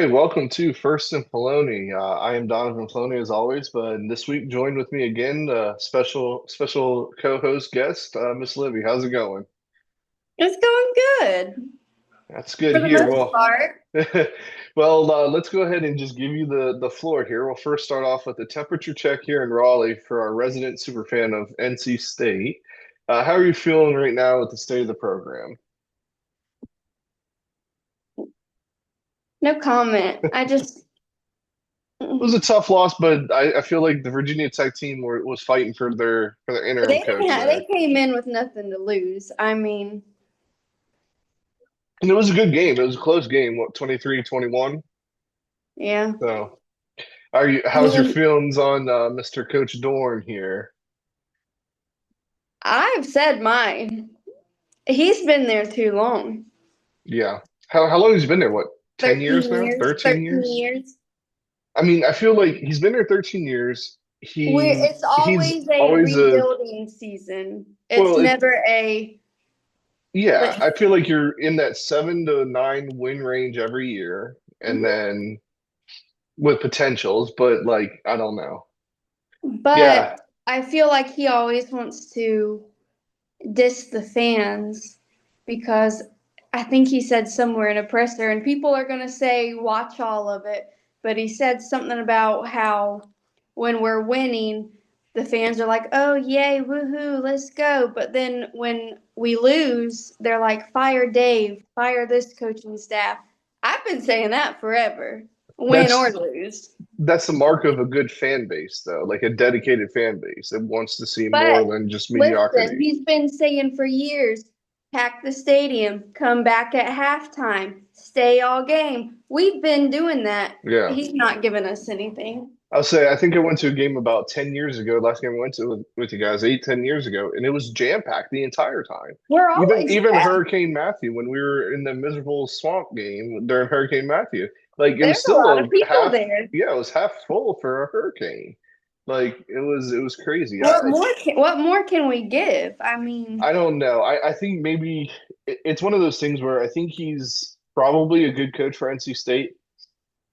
Hi, welcome to First and Poloni. I am Donovan Poloni as always, but this week joined with me again, special co-host guest, Miss Libby. How's it going? It's going good That's good for the here. most Well, part. let's go ahead and just give you the floor here. We'll first start off with the temperature check here in Raleigh for our resident super fan of NC State. How are you feeling right now with the state of the program? No comment. I just It was a tough loss, but I feel like the Virginia Tech team was fighting for their interim they didn't coach have, there. they came in with nothing to lose. I mean, And it was a good game. It was a close game, what, 23-21. yeah. So, I how's your mean, feelings on Mr. Coach Dorn here? I've said mine. He's been there too long. Yeah. How long has he been there? What, 10 years 13 now? years, 13 13 years? years. I mean, I feel like he's been there 13 years. It's He's always a always a rebuilding season. It's well, never a yeah, let's I feel like you're in that 7 to 9 win range every year, and Mhm. then with potentials, but like I don't know. Yeah, But I feel like he always wants to diss the fans because I think he said somewhere in a presser, and people are going to say, watch all of it. But he said something about how when we're winning, the fans are like, oh, yay, woohoo, let's go. But then when we lose, they're like, fire Dave, fire this coaching staff. I've been saying that forever, win or that's lose. that's the mark of a good fan base, though, like a dedicated fan base that wants to see more But than just listen, mediocrity. he's been saying for years, pack the stadium, come back at halftime, stay all game. We've been doing that. Yeah. He's not giving us anything. I'll say, I think I went to a game about 10 years ago. Last game I went to with you guys, 8, 10 years ago, and it was jam-packed the entire time. We're Even always even packed. Hurricane Matthew, when we were in the miserable swamp game during Hurricane Matthew, like it was There's a still lot of a people half, there. yeah, it was half full for a hurricane. Like it was crazy. What more can we give? I mean, I don't know. I think maybe it's one of those things where I think he's probably a good coach for NC State.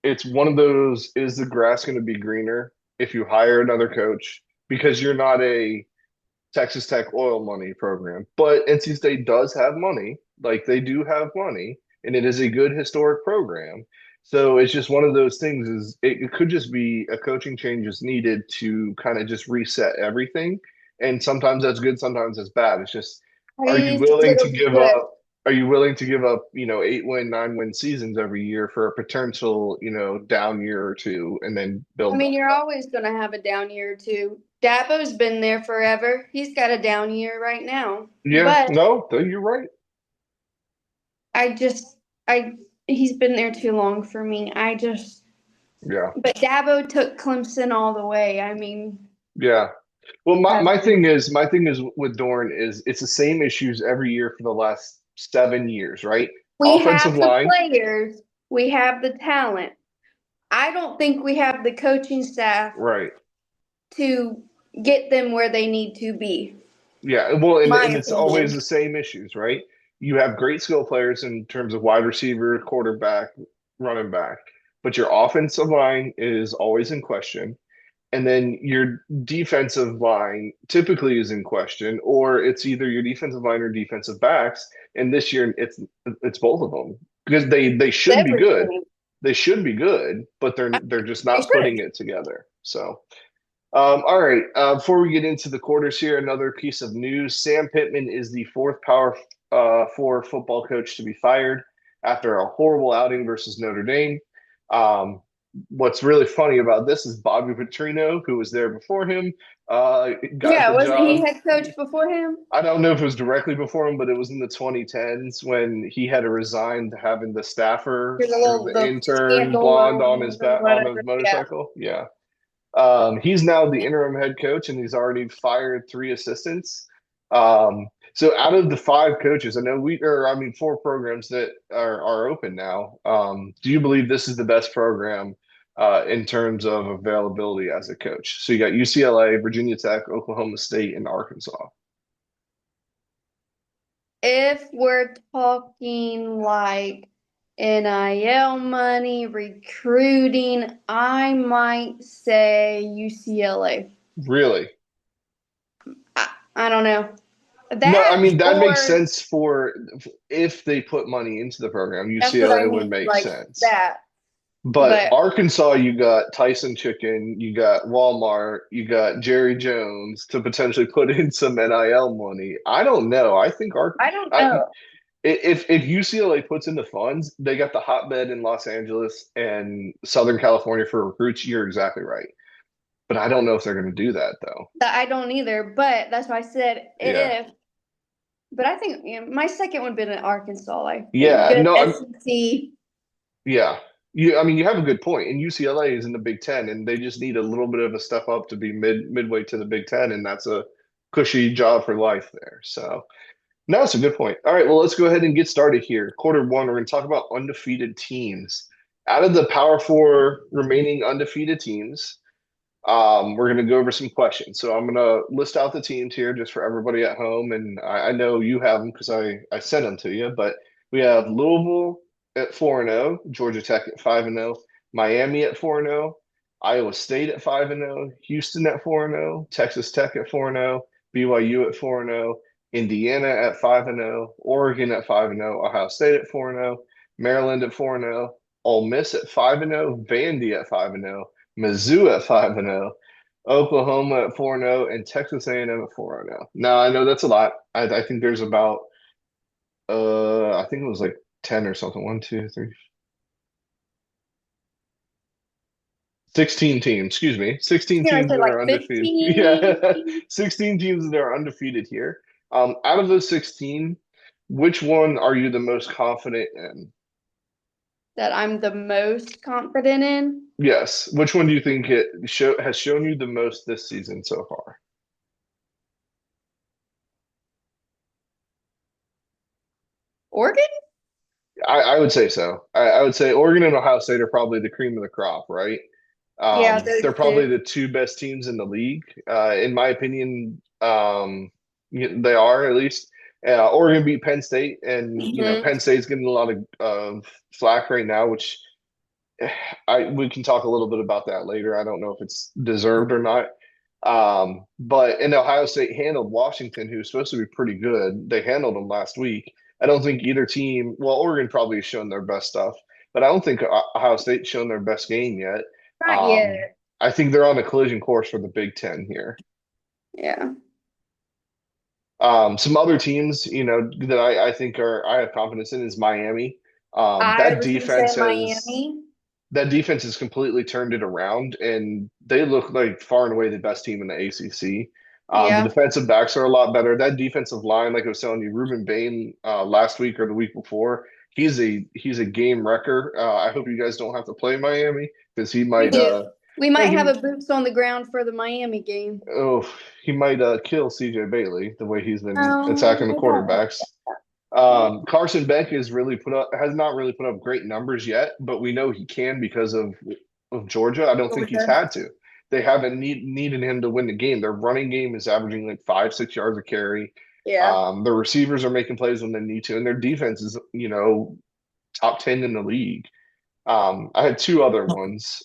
It's one of those, is the grass going to be greener if you hire another coach? Because you're not a Texas Tech oil money program. But NC State does have money. Like they do have money, and it is a good historic program. So it's just one of those things is it could just be a coaching change is needed to kind of just reset everything. And sometimes that's good, sometimes that's bad. It's just, are you he says willing to it'll be give good. up are you willing to give up, 8 win, 9 win seasons every year for a potential, down year or two and then I build mean, back you're up? always going to have a down year or two. Dabo's been there forever. He's got a down year right now. Yeah, But no, you're right. I just, I, he's been there too long for me. Yeah. But Dabo took Clemson all the way. I mean, Yeah. Well, my, uh, my thing is with Dorn is it's the same issues every year for the last 7 years, right? we Offensive have the line, players, we have the talent. I don't think we have the coaching staff right? to get them where they need to be. Yeah. Well, and, My and it's always opinion. the same issues, right? You have great skill players in terms of wide receiver, quarterback, running back, but your offensive line is always in question. And then your defensive line typically is in question, or it's either your defensive line or defensive backs. And this year, it's both of them because they should be good. Everything. They should be good, but they're just They not putting should. it together. So, all right. Before we get into the quarters here, another piece of news: Sam Pittman is the fourth Power Four football coach to be fired after a horrible outing versus Notre Dame. Um, what's really funny about this is Bobby Petrino, who was there before him, got Yeah, the wasn't he job. head coach before him? I don't know if it was directly before him, but it was in the 2010s when he had to resign to having the staffer Here's a or little the the intern scandal blonde on or his back on his whatever. Yeah. motorcycle. Yeah. He's now the interim head coach, and he's already fired 3 assistants. So out of the 5 coaches, I know I mean 4 programs that are open now. Do you believe this is the best program in terms of availability as a coach? So you got UCLA, Virginia Tech, Oklahoma State, and Arkansas. If we're talking like NIL money, recruiting, I might say UCLA. Really? I don't know. No, I That mean that makes or sense for if they put money into the program, that's what I UCLA would mean, make like sense. that. But But Arkansas, you got Tyson Chicken, you got Walmart, you got Jerry Jones to potentially put in some NIL money. I don't know. I think I don't I, know. if UCLA puts in the funds, they got the hotbed in Los Angeles and Southern California for recruits. You're exactly right. But I don't know if they're going to do that though. That I don't either. But that's why I said Yeah. if. But I think my second would have been in Arkansas. Like Yeah. good No, SEC. yeah. I mean, you have a good point. And UCLA is in the Big Ten, and they just need a little bit of a step up to be midway to the Big Ten, and that's a cushy job for life there. So, no, that's a good point. All right, well, let's go ahead and get started here. Quarter one, we're going to talk about undefeated teams. Out of the Power Four remaining undefeated teams, we're going to go over some questions. So I'm going to list out the teams here just for everybody at home. And I know you have them because I sent them to you. But we have Louisville at 4-0, Georgia Tech at 5-0, Miami at 4-0, Iowa State at 5-0, Houston at 4-0, Texas Tech at 4-0, BYU at 4-0, Indiana at 5-0, Oregon at 5-0, Ohio State at 4-0, Maryland at 4-0, Ole Miss at 5-0, Vandy at 5-0, Mizzou at 5-0, Oklahoma at 4-0, and Texas A&M at 4-0. Now I know that's a lot. I think there's about I think it was like 10 or something. One, two, three, 16 teams, excuse me. 16 Yeah, I teams said that like are undefeated. 15 Yeah. 16 teams that are undefeated here. Out of those 16, which one are you the most confident in? that I'm the most confident in. Yes. Which one do you think has shown you the most this season so far? Oregon? I would say so. I would say Oregon and Ohio State are probably the cream of the crop, right? Yeah, those They're probably two. the two best teams in the league, in my opinion. They are at least. Oregon beat Penn State, and Hmm. Penn State's getting a lot of flack right now, which we can talk a little bit about that later. I don't know if it's deserved or not. But and Ohio State handled Washington, who's supposed to be pretty good. They handled them last week. I don't think either team, well, Oregon probably has shown their best stuff, but I don't think Ohio State's shown their best game yet. Not Um, yet. I think they're on a collision course for the Big Ten here. Yeah. Some other teams, that I think I have confidence in is Miami. Um, I that was gonna say defense has Miami. that defense has completely turned it around, and they look like far and away the best team in the ACC. The Yeah. defensive backs are a lot better. That defensive line, like I was telling you, Ruben Bain last week or the week before, he's a game wrecker. I hope you guys don't have to play Miami because he We might do. We might have he a boots on the ground for the Miami game. oh he might kill CJ Bailey the way he's been No, attacking the I don't want quarterbacks. that. Carson Beck has not really put up great numbers yet, but we know he can because of Georgia. I don't think he's Georgia. had to. They haven't needed him to win the game. Their running game is averaging like 5, 6 yards a carry. Yeah. Their receivers are making plays when they need to, and their defense is, top 10 in the league. I had two other ones.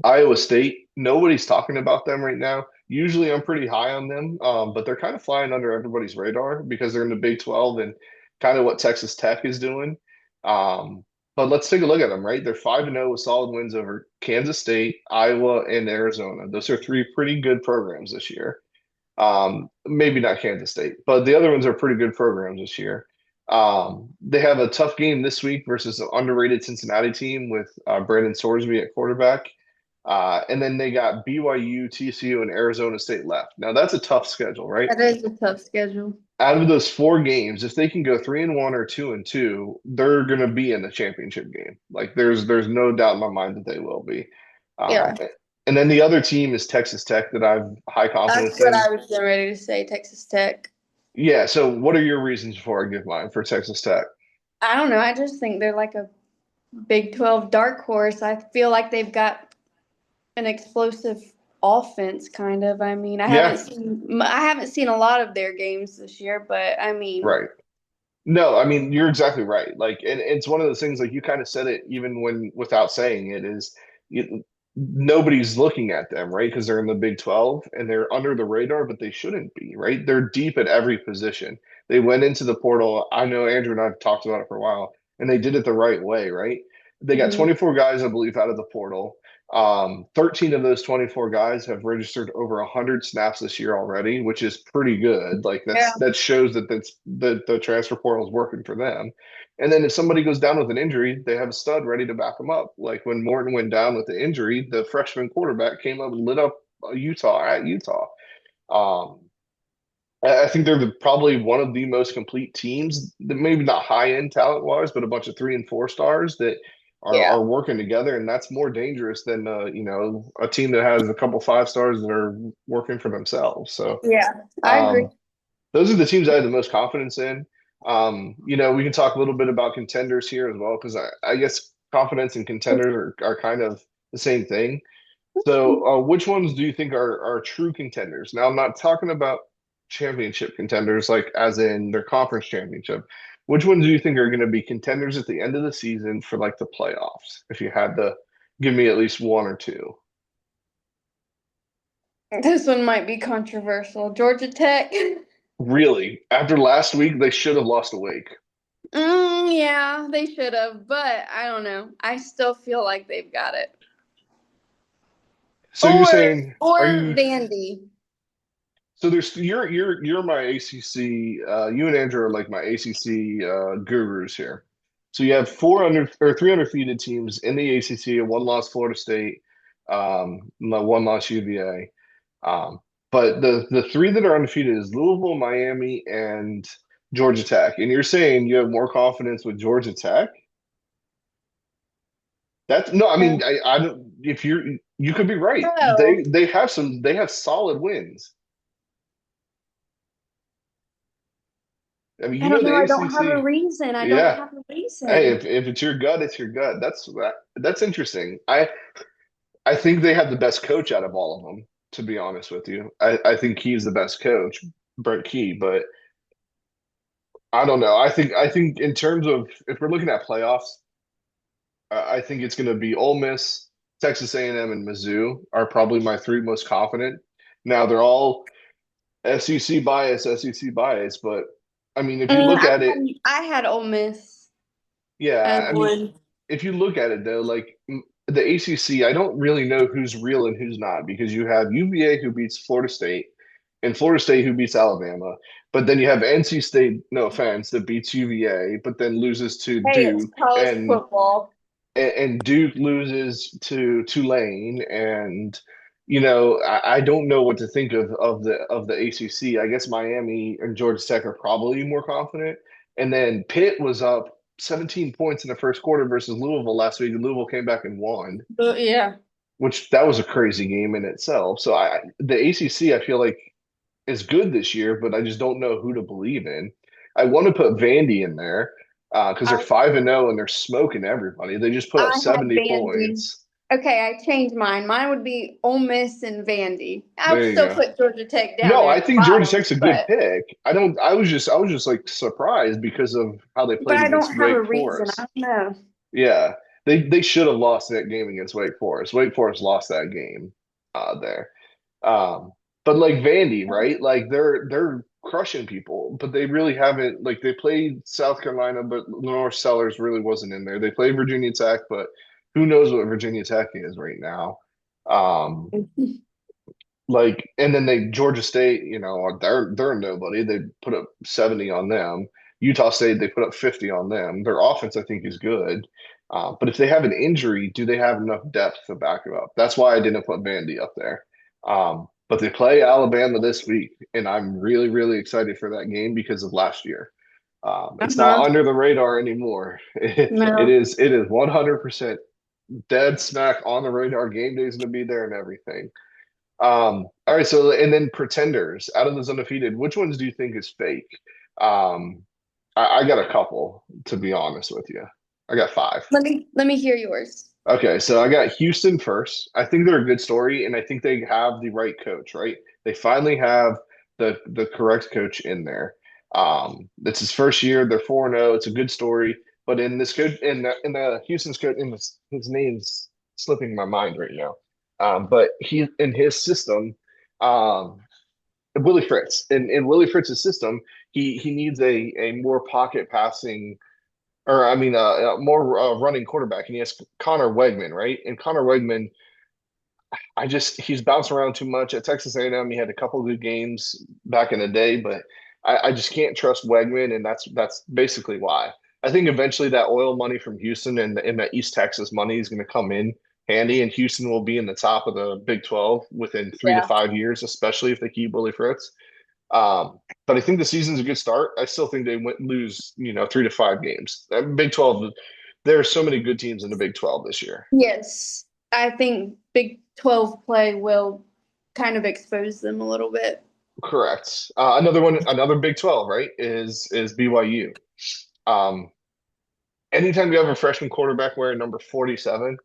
Iowa State, nobody's talking about them right now. Usually I'm pretty high on them, but they're kind of flying under everybody's radar because they're in the Big 12 and kind of what Texas Tech is doing. But let's take a look at them, right? They're 5-0 with solid wins over Kansas State, Iowa, and Arizona. Those are three pretty good programs this year. Maybe not Kansas State, but the other ones are pretty good programs this year. They have a tough game this week versus an underrated Cincinnati team with Brandon Sorsby at quarterback. And then they got BYU, TCU, and Arizona State left. Now that's a tough schedule, right? That is a tough schedule. Out of those four games, if they can go 3-1 or 2-2, they're going to be in the championship game. Like there's no doubt in my mind that they will be. Um, Yeah. and then the other team is Texas Tech that I've high That's confidence what in. I was getting ready to say, Texas Tech. Yeah. So what are your reasons before I give mine for Texas Tech? I don't know. I just think they're like a Big 12 dark horse. I feel like they've got an explosive offense, kind of. I mean, Yeah. I haven't seen a lot of their games this year, but I mean, Right. No, I mean, you're exactly right. Like, and it's one of those things, like you kind of said it even when without saying it, is nobody's looking at them, right? Because they're in the Big 12 and they're under the radar, but they shouldn't be, right? They're deep at every position. They went into the portal. I know Andrew and I've talked about it for a while, and they did it the right way, right? They got Hmm. 24 guys, I believe, out of the portal. 13 of those 24 guys have registered over 100 snaps this year already, which is pretty good. Like Yeah. that shows that the transfer portal is working for them. And then if somebody goes down with an injury, they have a stud ready to back them up. Like when Morton went down with the injury, the freshman quarterback came up and lit up Utah at Utah. Um, I think they're probably one of the most complete teams, maybe not high end talent wise, but a bunch of 3 and 4 stars that Yeah. are working together, and that's more dangerous than a team that has a couple 5 stars that are working for themselves. So Yeah. I agree. um, those are the teams I have the most confidence in. We can talk a little bit about contenders here as well, because I guess confidence and contenders are kind of the same thing. So, which ones do you think are true contenders? Now, I'm not talking about championship contenders, like as in their conference championship. Which ones do you think are going to be contenders at the end of the season for like the playoffs? If you had to give me at least one or two. This one might be controversial. Georgia Tech. Really, after last week, they should have lost a Wake. Yeah, they should have, but I don't know. I still feel like they've got it. So you're Or saying, are or you? Vandy. So there's you're my ACC. You and Andrew are like my ACC gurus here. So you have 400 or 300 undefeated teams in the ACC, a one loss Florida State, one loss UVA. But the three that are undefeated is Louisville, Miami, and Georgia Tech. And you're saying you have more confidence with Georgia Tech? That's no, I mean, I don't. If you could be right. No, They have solid wins. I mean, I don't know. the I don't have a ACC. reason. I don't Yeah. have a Hey, reason. if it's your gut, it's your gut. That's interesting. I think they have the best coach out of all of them, to be honest with you. I think he's the best coach, Brent Key, but I don't know. I think in terms of if we're looking at playoffs, I think it's going to be Ole Miss, Texas A&M, and Mizzou are probably my three most confident. Now they're all SEC bias, but I mean, if you look at it, I had Ole Miss as yeah, I mean, one. if you look at it though, like the ACC, I don't really know who's real and who's not because you have UVA who beats Florida State and Florida State who beats Alabama, but then you have NC State, no offense, that beats UVA, but then loses to Hey, it's Duke college football. and Duke loses to Tulane, and I don't know what to think of the ACC. I guess Miami and Georgia Tech are probably more confident, and then Pitt was up 17 points in the first quarter versus Louisville last week, and Louisville came back and won, But yeah. which that was a crazy game in itself. So the ACC I feel like is good this year, but I just don't know who to believe in. I want to put Vandy in there because they're I 5-0 and they're smoking everybody. They just put up I had 70 Vandy. points. Okay, I changed mine. Mine would be Ole Miss and Vandy. I would There you still go. put Georgia Tech down No, there I at the think Georgia bottom, Tech's a good but pick. I don't. I was just like surprised because of how they played I against don't have a Wake reason. I Forest. don't know. Yeah, they should have lost that game against Wake Forest. Wake Forest lost that game there. Um, but like Vandy, right? Like they're crushing people, but they really haven't. Like they played South Carolina, but Lenore Sellers really wasn't in there. They played Virginia Tech, but who knows what Virginia Tech is right now? Um, and then they Georgia State, they're nobody. They put up 70 on them. Utah State, they put up 50 on them. Their offense, I think, is good. But if they have an injury, do they have enough depth to back it up? That's why I didn't put Vandy up there. But they play Alabama this week, and I'm really, really excited for that game because of last year. It's not Uh-huh. under the radar anymore. No. It is 100% dead smack on the radar. Game day is going to be there and everything. All right, so and then Pretenders, out of those undefeated, which ones do you think is fake? Um, I got a couple, to be honest with you. I got five. Let me hear yours. Okay, so I got Houston first. I think they're a good story, and I think they have the right coach, right? They finally have the correct coach in there. It's his first year. They're 4-0. It's a good story. But in this good in the Houston's coach in this, his name's slipping my mind right now. But he in his system, um, Willie Fritz. In Willie Fritz's system, he needs a more pocket passing or I mean a more running quarterback, and he has Connor Wegman, right? And Connor Wegman he's bounced around too much at Texas A&M. He had a couple of good games back in the day, but I just can't trust Wegman, and that's basically why. I think eventually that oil money from Houston and that East Texas money is going to come in handy, and Houston will be in the top of the Big 12 within three to Yeah. 5 years, especially if they keep Willie Fritz. But I think the season's a good start. I still think they lose, 3 to 5 games. Big 12, there are so many good teams in the Big 12 this year. Yes. I think Big 12 play will kind of expose them a little bit. Correct. Another Big 12, right, is BYU. Um, Anytime you have a freshman quarterback wearing number 47,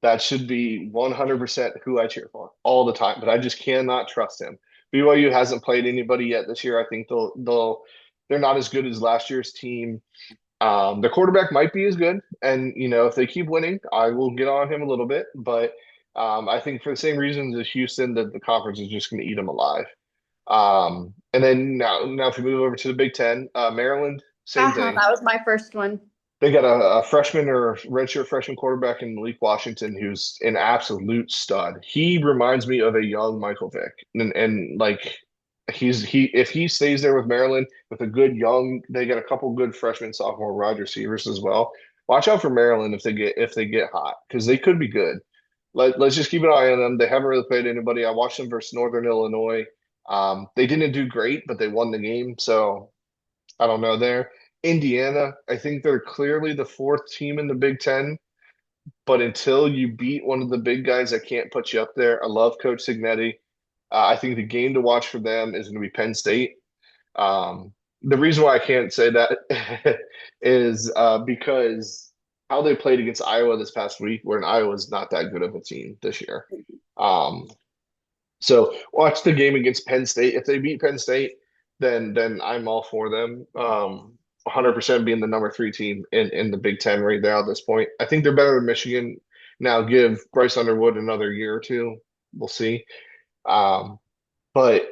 that should be 100% who I cheer for all the time. But I just cannot trust him. BYU hasn't played anybody yet this year. I think they're not as good as last year's team. The quarterback might be as good, and if they keep winning, I will get on him a little bit. But I think for the same reasons as Houston, that the conference is just going to eat them alive. And then now if we move over to the Big Ten, Maryland, same Uh-huh, thing. that was my first one. They got a freshman or redshirt freshman quarterback in Malik Washington who's an absolute stud. He reminds me of a young Michael Vick, and like he if he stays there with Maryland with a good young, they got a couple good freshman sophomore wide receivers as well. Watch out for Maryland if they get hot because they could be good. Let's just keep an eye on them. They haven't really played anybody. I watched them versus Northern Illinois. They didn't do great, but they won the game. So I don't know there. Indiana, I think they're clearly the fourth team in the Big Ten, but until you beat one of the big guys that can't put you up there, I love Coach Signetti. I think the game to watch for them is going to be Penn State. The reason why I can't say that is because how they played against Iowa this past week, where Iowa's not that good of a team this year. Um, so watch the game against Penn State. If they beat Penn State, then I'm all for them. 100% being the number 3 team in the Big Ten right now at this point. I think they're better than Michigan. Now give Bryce Underwood another year or two. We'll see. But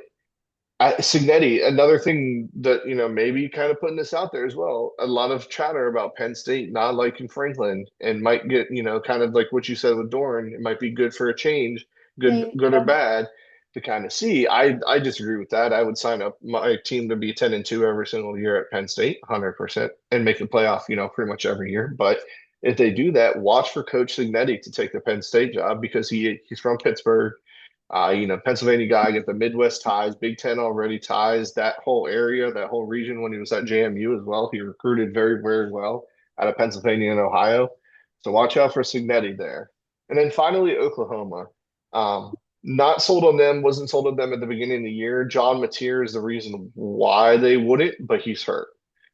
Signetti, another thing that maybe kind of putting this out there as well. A lot of chatter about Penn State not liking Franklin and might get kind of like what you said with Dorn. It might be good for a change, good or Yeah. bad to kind of see. I disagree with that. I would sign up my team to be 10-2 every single year at Penn State, 100%, and make the playoff. Pretty much every year. But if they do that, watch for Coach Signetti to take the Penn State job because he's from Pittsburgh. Pennsylvania guy, get the Midwest ties, Big Ten already ties, that whole area, that whole region when he was at JMU as well. He recruited very, very well out of Pennsylvania and Ohio. So watch out for Signetti there. And then finally, Oklahoma. Not sold on them, wasn't sold on them at the beginning of the year. John Mateer is the reason why they wouldn't, but he's hurt.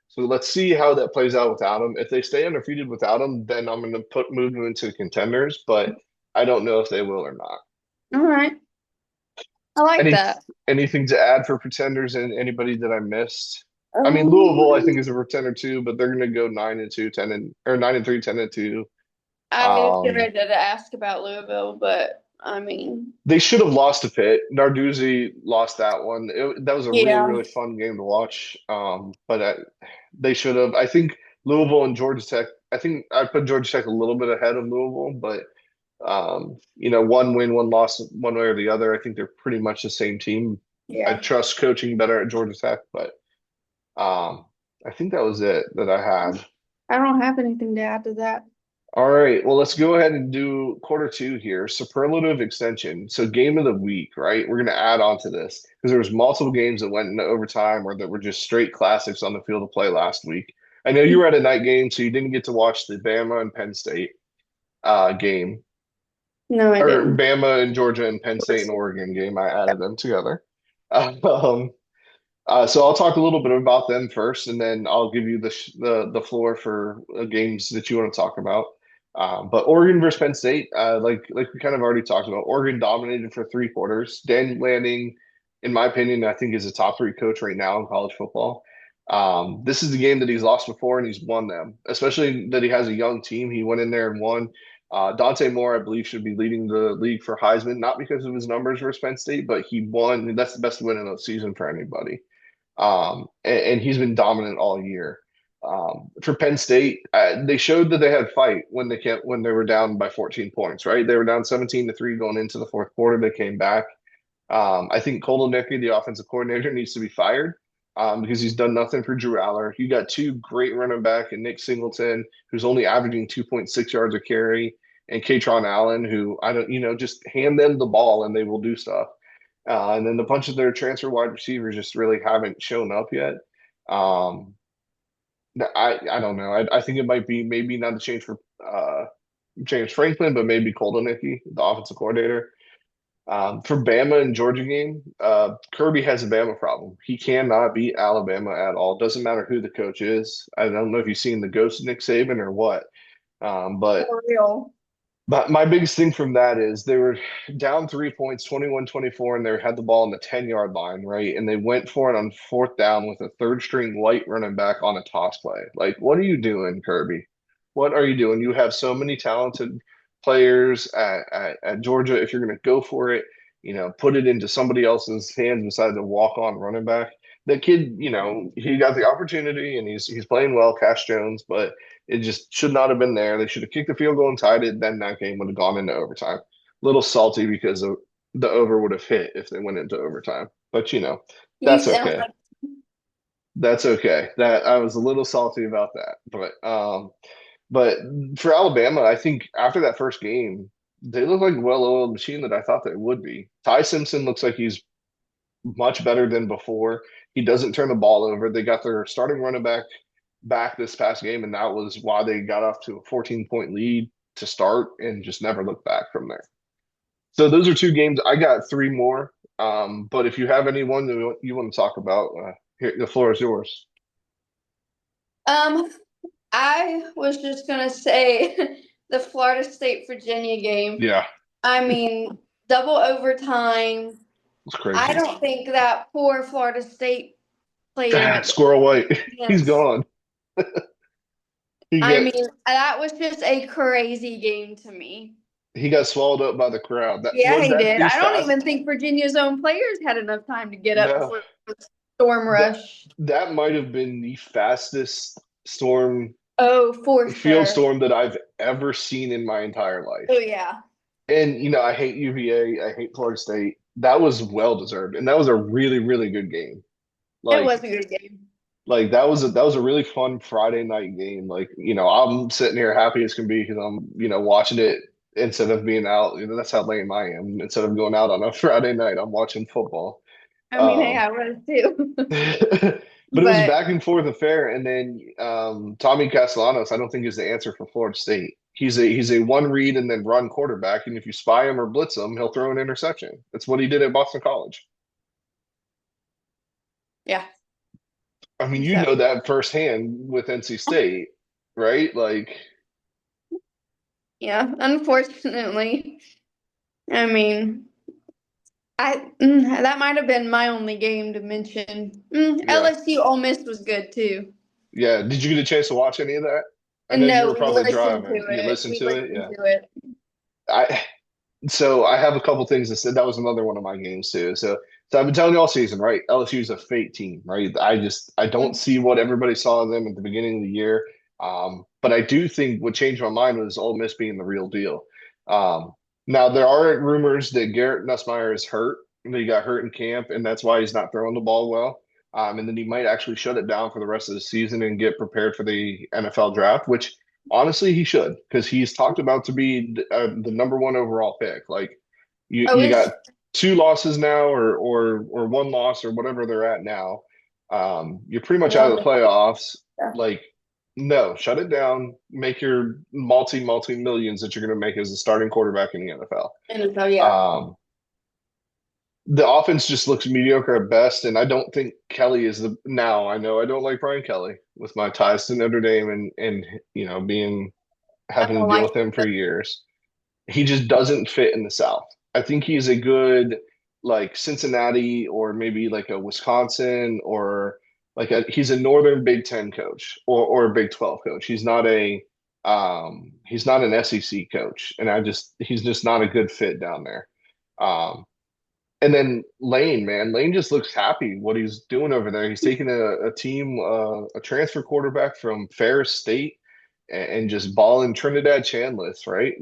So let's see how that plays out without him. If they stay undefeated without him, then I'm going to move them into the contenders, but I don't know if they will or not. All right. I like Any that. anything to add for pretenders and anybody that I missed? I mean, Louisville, I think Um, is a pretender too, but they're going to go 9-2, 9-3, 10-2. I was getting Um, ready to ask about Louisville, but I mean, they should have lost to Pitt. Narduzzi lost that one. That was a really, yeah, really fun game to watch. But they should have. I think Louisville and Georgia Tech. I think I put Georgia Tech a little bit ahead of Louisville, but one win, one loss, one way or the other. I think they're pretty much the same team. I yeah. trust coaching better at Georgia Tech, but I think that was it that I had. I don't have anything to add to that. All right, well, let's go ahead and do quarter two here. Superlative extension. So game of the week, right? We're going to add on to this because there was multiple games that went into overtime or that were just straight classics on the field of play last week. I know you were at a night game, so you didn't get to watch the Bama and Penn State game, No, I or didn't. Bama and Georgia and Penn State and Oregon game. I added them together. Um, so I'll talk a little bit about them first, and then I'll give you the floor for games that you want to talk about. But Oregon versus Penn State, like we kind of already talked about, Oregon dominated for 3 quarters. Dan Lanning, in my opinion, I think is a top 3 coach right now in college football. This is the game that he's lost before and he's won them, especially that he has a young team. He went in there and won. Dante Moore, I believe, should be leading the league for Heisman, not because of his numbers versus Penn State, but he won. That's the best win in the season for anybody. And he's been dominant all year. For Penn State, they showed that they had fight when they were down by 14 points, right? They were down 17-3 going into the fourth quarter. They came back. I think Colton Nicky, the offensive coordinator, needs to be fired because he's done nothing for Drew Aller. You got two great running back and Nick Singleton, who's only averaging 2.6 yards a carry, and Katron Allen, who I don't, just hand them the ball and they will do stuff. And then a bunch of their transfer wide receivers just really haven't shown up yet. Um, I don't know. I think it might be maybe not a change for James Franklin, but maybe Colton Nicky, the offensive coordinator. For Bama and Georgia game, Kirby has a Bama problem. He cannot beat Alabama at all. Doesn't matter who the coach is. I don't know if you've seen the ghost Nick Saban or what. But For real. my biggest thing from that is they were down 3 points, 21-24, and they had the ball on the 10-yard line, right? And they went for it on fourth down with a third string light running back on a toss play. Like, what are you doing, Kirby? What are you doing? You have so many talented players at Georgia. If you're going to go for it, put it into somebody else's hands besides a walk-on running back. That kid, he got the opportunity and he's playing well, Cash Jones, but it just should not have been there. They should have kicked the field goal and tied it. Then that game would have gone into overtime. A little salty because the over would have hit if they went into overtime. But You that's sound okay. like That's okay. That I was a little salty about that. But for Alabama, I think after that first game, they look like a well-oiled machine that I thought they would be. Ty Simpson looks like he's much better than before. He doesn't turn the ball over. They got their starting running back this past game, and that was why they got off to a 14-point lead to start and just never looked back from there. So those are two games. I got three more. But if you have anyone that you want to talk about, here, the floor is yours. um I was just gonna say the Florida State Virginia game. Yeah, I mean, double overtime. it's I crazy. don't think that poor Florida State player Squirrel White, he's chance. gone. He I got mean, that was just a crazy game to me. he got swallowed up by the crowd. That Yeah, was he that did. the I don't fast. even think Virginia's own players had enough time to get up No, before the storm that rush. that might have been the fastest storm Oh, for field sure. storm that I've ever seen in my entire life. Oh, yeah. And I hate UVA, I hate Florida State. That was well deserved, and that was a really, really good game. It Like, was a good game. that was a really fun Friday night game. Like, I'm sitting here happy as can be because I'm, watching it instead of being out. That's how lame I am. Instead of going out on a Friday night, I'm watching football. I mean, hey, Um, I was too. but it was But back and forth affair. And then Tommy Castellanos, I don't think is the answer for Florida State. He's a one read and then run quarterback, and if you spy him or blitz him, he'll throw an interception. That's what he did at Boston College. yeah. I mean, you So, know that firsthand with NC State, right? Like, yeah, unfortunately, I mean, that might have been my only game to mention. yeah, LSU Ole Miss was good too. yeah. Did you get a chance to watch any of that? I know And you no, were we probably listened to driving. You it. listened We to it, listened yeah. to it. I So I have a couple things to say. That was another one of my games too. So I've been telling you all season, right? LSU is a fake team, right? I don't see what everybody saw in them at the beginning of the year. But I do think what changed my mind was Ole Miss being the real deal. Um, Now there are rumors that Garrett Nussmeier is hurt. That he got hurt in camp, and that's why he's not throwing the ball well. And then he might actually shut it down for the rest of the season and get prepared for the NFL draft, which honestly, he should because he's talked about to be the number one overall pick. Like Oh, you it's got two losses now, or one loss, or whatever they're at now. You're pretty much out of the one playoffs. yeah, Like, no, shut it down. Make your multi millions that you're going to make as a starting quarterback in the NFL. NFL, yeah. Um, the offense just looks mediocre at best, and I don't think Kelly is the now. I know I don't like Brian Kelly with my ties to Notre Dame and being I having to don't deal like with him for it. years. He just doesn't fit in the South. I think he's a good like Cincinnati or maybe like a Wisconsin or he's a Northern Big Ten coach or a Big 12 coach. He's not an SEC coach, and he's just not a good fit down there. Um, and then Lane, man, Lane just looks happy what he's doing over there. He's taking a transfer quarterback from Ferris State and just balling Trinidad Chandless, right?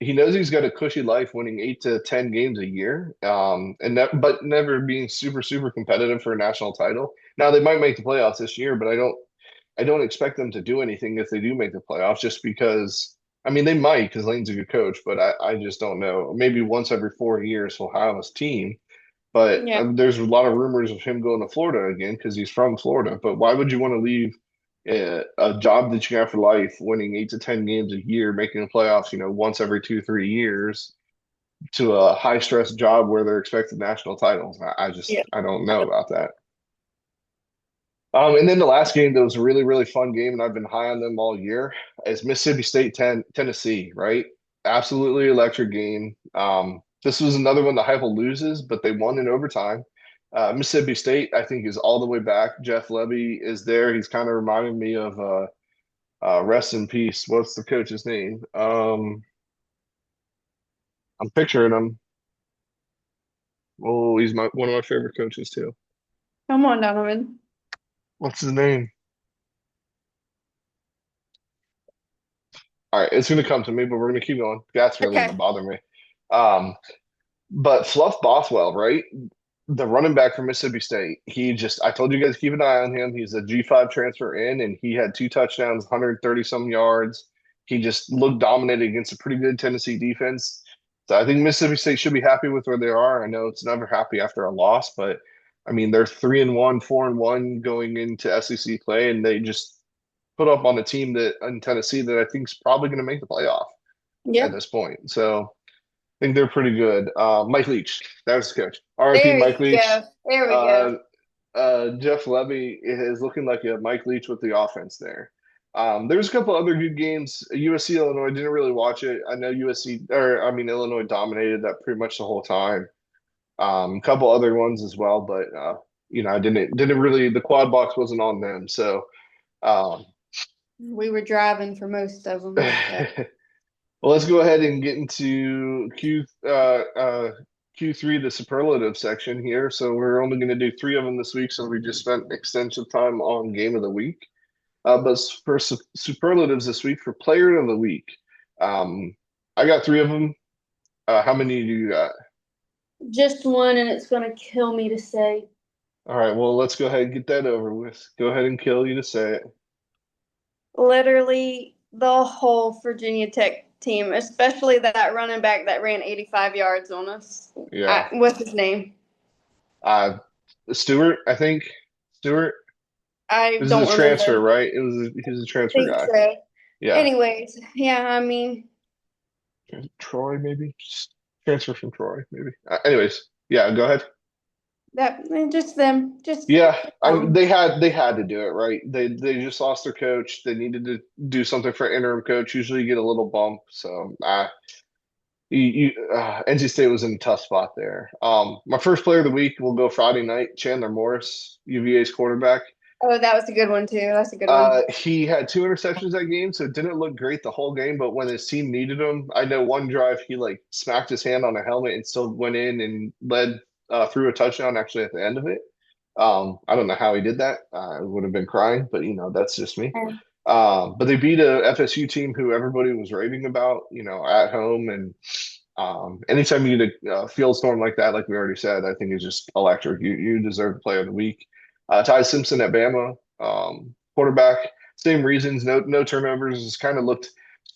He knows he's got a cushy life winning 8 to 10 games a year, but never being super, super competitive for a national title. Now they might make the playoffs this year, but I don't expect them to do anything if they do make the playoffs, just because. I mean, they might because Lane's a good coach, but I just don't know. Maybe once every 4 years he'll have his team. But Yeah. there's a lot of rumors of him going to Florida again because he's from Florida. But why would you want to leave a job that you have for life, winning 8 to 10 games a year, making the playoffs, once every 2, 3 years, to a high stress job where they're expected national titles? Yeah. I don't know about that. And then the last game that was a really, really fun game, and I've been high on them all year, is Mississippi State 10, Tennessee, right? Absolutely electric game. This was another one that Heupel loses, but they won in overtime. Mississippi State, I think, is all the way back. Jeff Levy is there. He's kind of reminding me of rest in peace. What's the coach's name? I'm picturing him. Oh, he's one of my favorite coaches too. Come on, Donovan. What's his name? All right, it's going to come to me, but we're going to keep going. That's really going to Okay. bother me. Um, but Fluff Bothwell, right? The running back from Mississippi State. I told you guys to keep an eye on him. He's a G5 transfer in, and he had 2 touchdowns, 130 some yards. He just looked dominated against a pretty good Tennessee defense. So I think Mississippi State should be happy with where they are. I know it's never happy after a loss, but I mean, they're 3-1, 4-1 going into SEC play, and they just put up on a team that in Tennessee that I think is probably going to make the playoff at Yeah. this point. So I think they're pretty good. Mike Leach, that was the coach. RIP There Mike you Leach. go. There we go. Uh, Jeff Levy is looking like a Mike Leach with the offense there. There's a couple other good games. USC Illinois didn't really watch it. I know Illinois dominated that pretty much the whole time. A couple other ones as well, but I didn't really, the quad box wasn't on them. So um, We were driving for most of them. So. well, let's go ahead and get into Q3, the superlative section here. So we're only going to do three of them this week, so we just spent extensive time on game of the week. But for superlatives this week, for player of the week, um, I got three of them. How many do you got? Just one, and it's going to kill me to say. All right, well, let's go ahead and get that over with. Go ahead and kill you to say it. Literally the whole Virginia Tech team, especially that running back that ran 85 yards on us. Yeah. What's his name? Uh, Stewart, I think. Stewart. I This is a don't transfer, remember. right? He was a I transfer think guy. so. Yeah. Anyways, yeah, I mean, Troy, maybe. Just transfer from Troy, maybe. Anyways, yeah, go ahead. just them, just Yeah, them. they had to do it, right? They just lost their coach. They needed to do something for interim coach. Usually you get a little bump. So NC State was in a tough spot there. My first player of the week will go Friday night. Chandler Morris, UVA's quarterback. Oh, that was a good one too. That's a good one. He had 2 interceptions that game, so it didn't look great the whole game. But when his team needed him, I know one drive he like smacked his hand on a helmet and still went in and led through a touchdown actually at the end of it. I don't know how he did that. I would have been crying, but that's just me. And But they beat a FSU team who everybody was raving about, at home. And anytime you get a field storm like that, like we already said, I think is just electric. You deserve the player of the week. Ty Simpson at Bama, quarterback, same reasons, no turnovers. Has kind of looked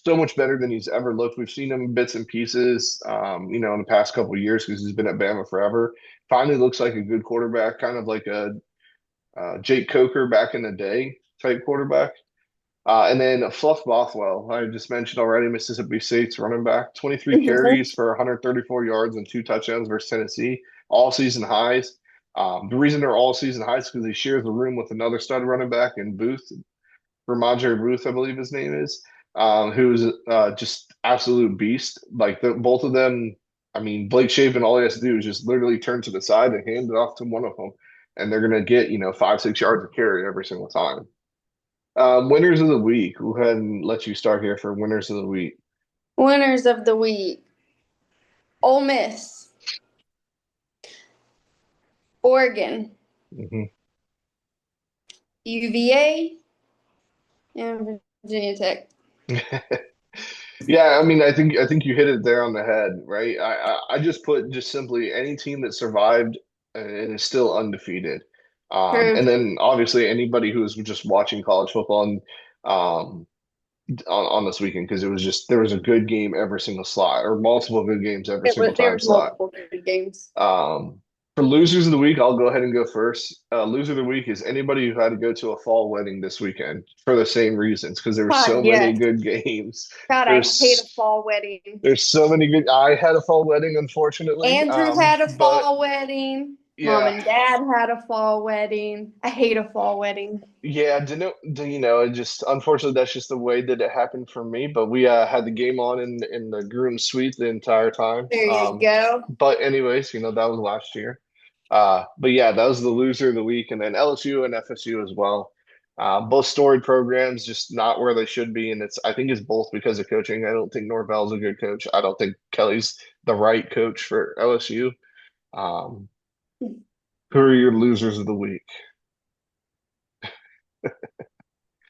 so much better than he's ever looked. We've seen him in bits and pieces, in the past couple of years because he's been at Bama forever. Finally looks like a good quarterback, kind of like a Jake Coker back in the day type quarterback. And then Fluff Bothwell, I just mentioned already, Mississippi State's running back, 23 carries for 134 yards and 2 touchdowns versus Tennessee, all season highs. The reason they're all season highs is because he shares the room with another stud running back in Booth, Ramondre Booth, I believe his name is, who's just absolute beast. Like both of them, I mean, Blake Shapen, all he has to do is just literally turn to the side and hand it off to one of them. and they're going to get, 5, 6 yards of carry every single time. Winners of the week. We'll go ahead and let you start here for winners of the week. Winners of the week: Ole Miss, Oregon, Hmm. UVA, and Virginia Tech. Yeah, I mean, I think you hit it there on the head, right? I just put just simply any team that survived and is still undefeated. True. And then obviously anybody who was just watching college football and um on this weekend because it was just there was a good game every single slot or multiple good games every single There time was slot. multiple good games. For losers of the week, I'll go ahead and go first. Loser of the week is anybody who had to go to a fall wedding this weekend for the same reasons because there were God, so many yes. good games. God, I hate a There's fall wedding. there's so many good. I had a fall wedding, unfortunately. Andrew had a But fall wedding. Mom yeah, and Dad had a fall wedding. I hate a fall wedding. yeah. It just unfortunately that's just the way that it happened for me. But we had the game on in the groom suite the entire time. There you go. But anyways, that was last year. But yeah, that was the loser of the week, and then LSU and FSU as well. Both storied programs, just not where they should be, and I think it's both because of coaching. I don't think Norvell's a good coach. I don't think Kelly's the right coach for LSU. Um, who are your losers of the week?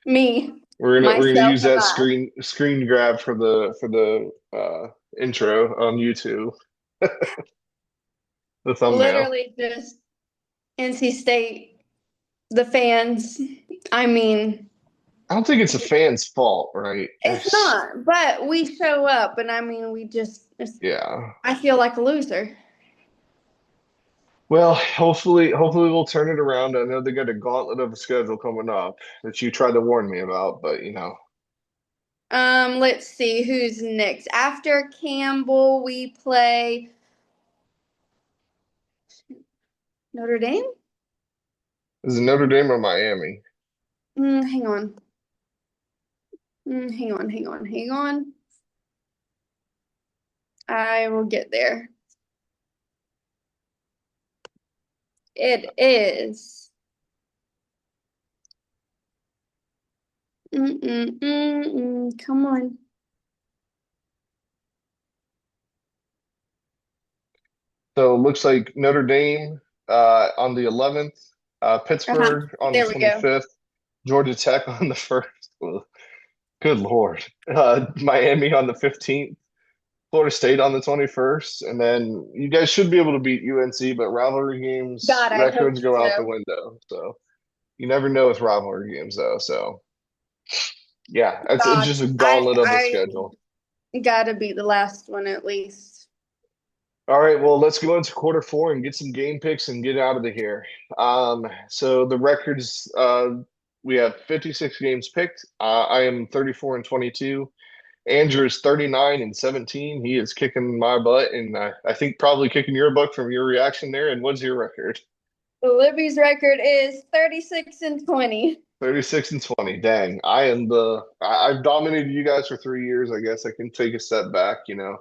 Me, We're gonna myself, use and that I. screen grab for the intro on YouTube, the thumbnail. Literally just NC State, the fans. I mean, I don't think it's a fan's fault, right? it's It's not, but we show up, and I mean, yeah. I feel like a loser. Well, hopefully we'll turn it around. I know they got a gauntlet of a schedule coming up that you tried to warn me about, but Let's see who's next. After Campbell, we play Notre Dame. is it Notre Dame or Miami? Hang on. Hang on. I will get there. It is. Come on. So it looks like Notre Dame on the 11th, Uh-huh. Pittsburgh on the There we go. 25th, Georgia Tech on the 1st. Well, good Lord. Miami on the 15th, Florida State on the 21st, and then you guys should be able to beat UNC, but rivalry games God, I hope records go out the so. window. So you never know with rivalry games though. So yeah, it's God, just a gauntlet of a I schedule. gotta beat the last one at least. All right, well, let's go into quarter four and get some game picks and get out of the here. So the records, we have 56 games picked. I am 34 and 22. Andrew is 39 and 17. He is kicking my butt, and I think probably kicking your butt from your reaction there. And what's your record? Libby's record is 36 and 20. 36 and 20. Dang, I've dominated you guys for 3 years. I guess I can take a step back. The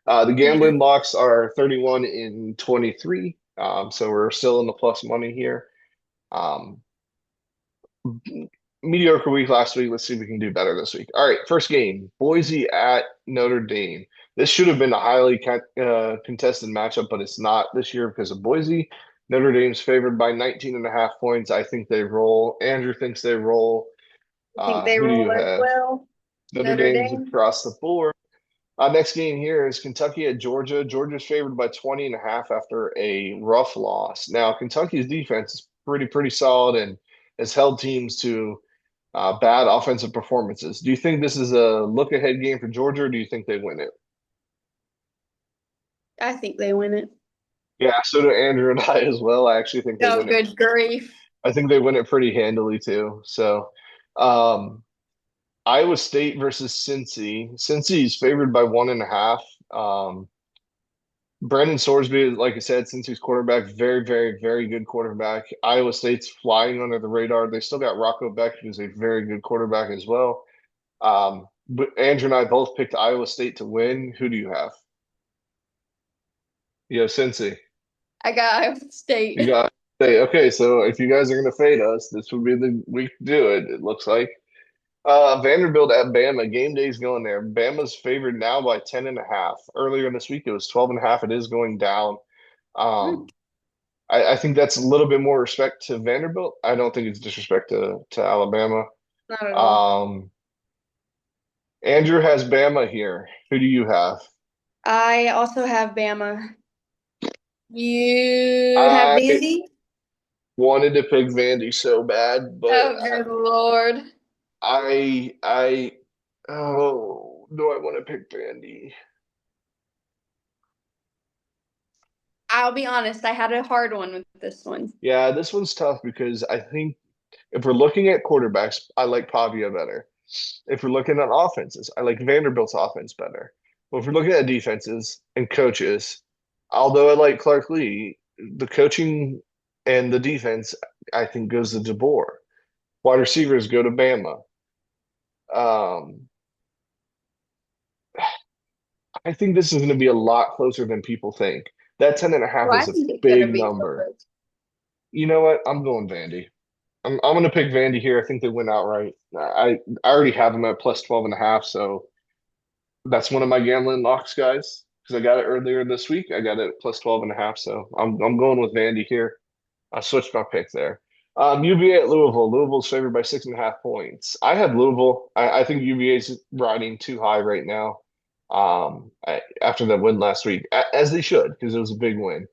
Yeah. gambling locks are 31 and 23. So we're still in the plus money here. Um, Mediocre week last week. Let's see if we can do better this week. All right, first game, Boise at Notre Dame. This should have been a highly contested matchup, but it's not this year because of Boise. Notre Dame's favored by 19 and a half points. I think they roll. Andrew thinks they roll. I think they Who do roll you as have? well. Notre Notre Dame's Dame. across the board. Next game here is Kentucky at Georgia. Georgia's favored by 20 and a half after a rough loss. Now, Kentucky's defense is pretty solid and has held teams to bad offensive performances. Do you think this is a look ahead game for Georgia, or do you think they win it? I think they win it. Yeah, so do Andrew and I as well. I actually think they Oh, win it. good grief. I think they win it pretty handily too. So, um, Iowa State versus Cincy. Cincy is favored by 1.5. Brandon Sorsby, like I said, since he's quarterback, very, very, very good quarterback. Iowa State's flying under the radar. They still got Rocco Beck, who's a very good quarterback as well. But Andrew and I both picked Iowa State to win. Who do you have? You have Cincy. I got Iowa You State. got Say, okay, so if you guys are gonna fade us, this would be the week to do it, it looks like. Vanderbilt at Bama. Game day's going there. Bama's favored now by 10.5. Earlier this week, it was 12.5. It is going down. Hmm, Um, I think that's a little bit more respect to Vanderbilt. I don't think it's disrespect to Alabama. not at all. Um, Andrew has Bama here. Who do you have? I also have Bama. You have I Vandy? wanted to pick Vandy so bad, but Oh, good Lord. I oh, do I want to pick Vandy? I'll be honest, I had a hard one with this one. Yeah, this one's tough because I think if we're looking at quarterbacks, I like Pavia better. If we're looking at offenses, I like Vanderbilt's offense better. But if we're looking at defenses and coaches, although I like Clark Lee, the coaching and the defense, I think goes to DeBoer. Wide receivers go to Bama. Um, I think this is going to be a lot closer than people think. That 10.5 Well, I is a think it's gonna big be number. close. You know what? I'm going Vandy. I'm going to pick Vandy here. I think they win outright. I already have them at plus 12.5, so that's one of my gambling locks, guys. Because I got it earlier this week. I got it at plus 12.5, so I'm going with Vandy here. I switched my pick there. UVA at Louisville. Louisville's favored by 6.5 points. I have Louisville. I think UVA's riding too high right now. After that win last week, as they should, because it was a big win.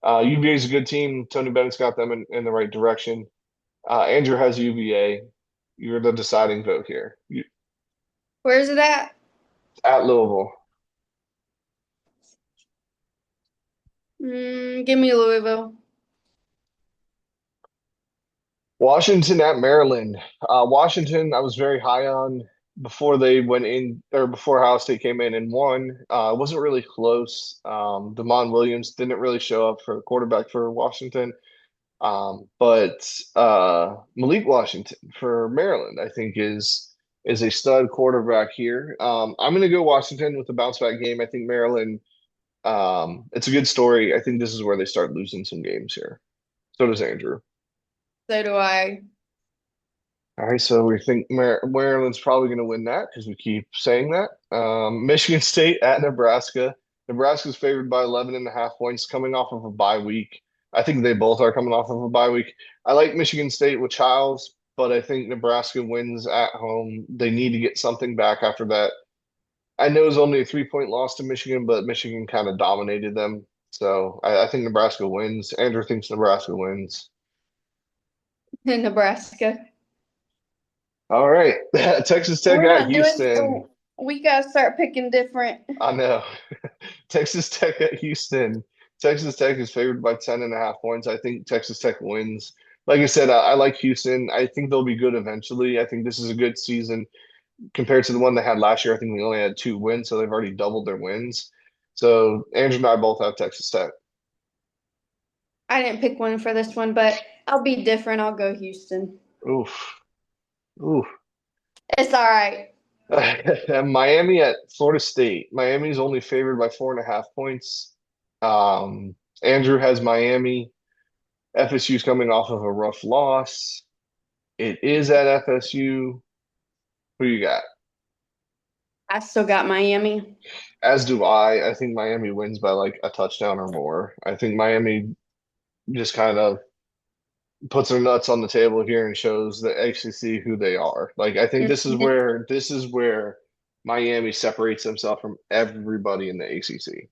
UVA is a good team. Tony Bennett's got them in the right direction. Andrew has UVA. You're the deciding vote here. Where's it at? At Louisville. Give me Louisville. Washington at Maryland. Washington, I was very high on before they went in, or before Ohio State came in and won. It wasn't really close. Damon Williams didn't really show up for quarterback for Washington. But Malik Washington for Maryland, I think is a stud quarterback here. I'm going to go Washington with a bounce back game. I think Maryland, it's a good story. I think this is where they start losing some games here. So does Andrew. So do I. All right, so we think Maryland's probably going to win that because we keep saying that. Michigan State at Nebraska. Nebraska's favored by 11.5 points coming off of a bye week. I think they both are coming off of a bye week. I like Michigan State with Childs, but I think Nebraska wins at home. They need to get something back after that. I know it's only a 3 point loss to Michigan, but Michigan kind of dominated them. So I think Nebraska wins. Andrew thinks Nebraska wins. In Nebraska. All right. Texas Tech We're at not doing, Houston. oh, we gotta start picking different. I know. Texas Tech at Houston. Texas Tech is favored by 10.5 points. I think Texas Tech wins. Like I said, I like Houston. I think they'll be good eventually. I think this is a good season compared to the one they had last year. I think they only had 2 wins, so they've already doubled their wins. So Andrew and I both have Texas Tech. I didn't pick one for this one, but I'll be different. I'll go Houston. Oof. Oof. It's all right. Miami at Florida State. Miami's only favored by 4.5 points. Andrew has Miami. FSU's coming off of a rough loss. It is at FSU. Who you got? I still got Miami. As do I. I think Miami wins by like a touchdown or more. I think Miami just kind of puts their nuts on the table here and shows the ACC who they are. Like I think Mhm. this is where Miami separates themselves from everybody in the ACC.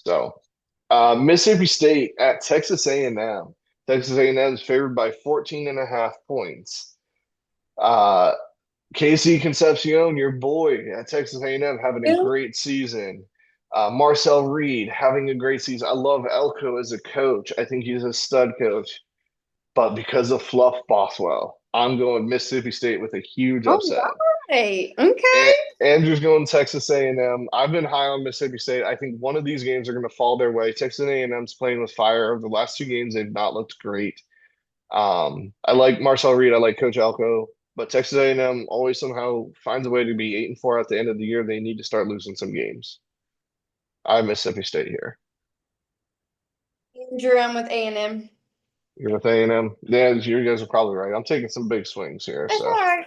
So, Mississippi State at Texas A&M. Texas A&M is favored by 14.5 points. Uh, Casey Concepcion, your boy at Texas A&M, having a Who? great season. Marcel Reed having a great season. I love Elko as a coach. I think he's a stud coach. But because of Fluff Bothwell, I'm going Mississippi State with a huge All upset. right. Okay. Andrew's going Texas A&M. I've been high on Mississippi State. I think one of these games are going to fall their way. Texas A&M's playing with fire. Over the last 2 games, they've not looked great. I like Marcel Reed. I like Coach Elko. But Texas A&M always somehow finds a way to be 8-4 at the end of the year. They need to start losing some games. I have Mississippi State here. Andrew, I'm with A&M. You're with A&M. Yeah, you guys are probably right. I'm taking some big swings here. It's So, all right.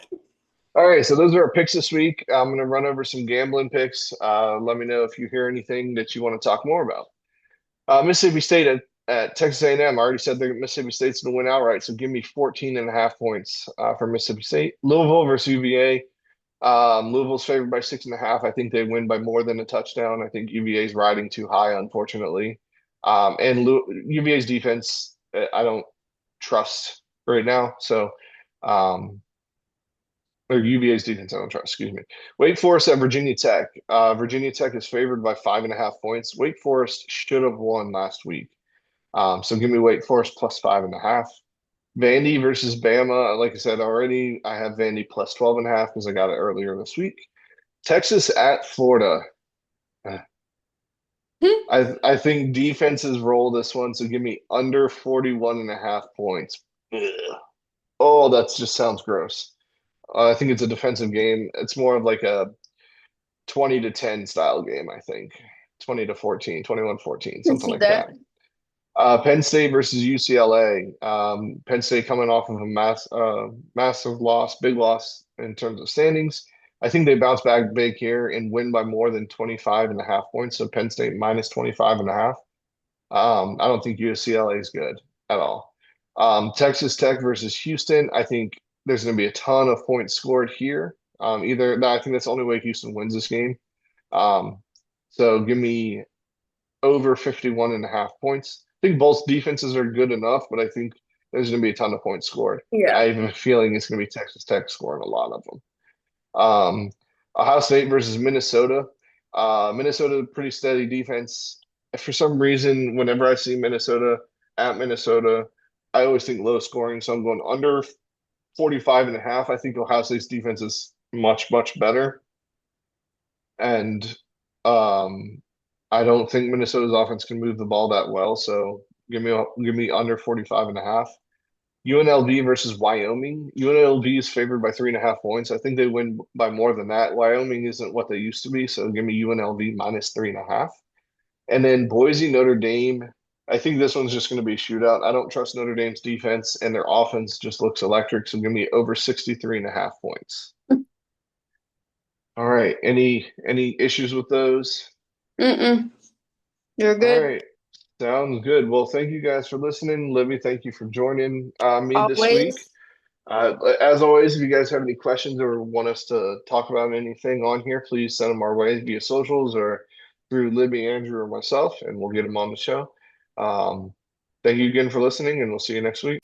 all right. So those are our picks this week. I'm going to run over some gambling picks. Let me know if you hear anything that you want to talk more about. Mississippi State at Texas A&M. I already said that Mississippi State's going to win outright. So give me 14 and a half points for Mississippi State. Louisville versus UVA. Louisville's favored by 6.5. I think they win by more than a touchdown. I think UVA's riding too high, unfortunately. And UVA's defense, I don't trust right now. So, or UVA's defense, I don't trust, excuse me. Wake Forest at Virginia Tech. Virginia Tech is favored by 5.5 points. Wake Forest should have won last week. So give me Wake Forest plus 5.5. Vandy versus Bama. Like I said already, I have Vandy plus 12.5 because I got it earlier this week. Texas at Florida. I think defenses roll this one, so give me under 41.5 points. Ugh. Oh, that just sounds gross. I think it's a defensive game. It's more of like a 20-10 style game, I think. 20-14, 21-14, Can something see like that. that. Penn State versus UCLA. Penn State coming off of a massive loss, big loss in terms of standings. I think they bounce back big here and win by more than 25.5 points. So Penn State minus 25.5. I don't think UCLA is good at all. Texas Tech versus Houston. I think there's going to be a ton of points scored here. No, I think that's the only way Houston wins this game. Um, so give me over 51.5 points. I think both defenses are good enough, but I think there's going to be a ton of points scored. Yeah. I have a feeling it's going to be Texas Tech scoring a lot of them. Um, Ohio State versus Minnesota. Minnesota, pretty steady defense. For some reason, whenever I see Minnesota at Minnesota, I always think low scoring. So I'm going under 45.5. I think Ohio State's defense is much, much better. And I don't think Minnesota's offense can move the ball that well. So give me under 45.5. UNLV versus Wyoming. UNLV is favored by 3.5 points. I think they win by more than that. Wyoming isn't what they used to be, so give me UNLV minus 3.5. And then Boise, Notre Dame. I think this one's just going to be a shootout. I don't trust Notre Dame's defense, and their offense just looks electric. So give me over 63.5 points. All right. Any issues with those? Mm-mm. You're All good. right. Sounds good. Well, thank you guys for listening. Libby, thank you for joining me this week. Always. As always, if you guys have any questions or want us to talk about anything on here, please send them our way via socials or through Libby, Andrew, or myself, and we'll get them on the show. Thank you again for listening, and we'll see you next week.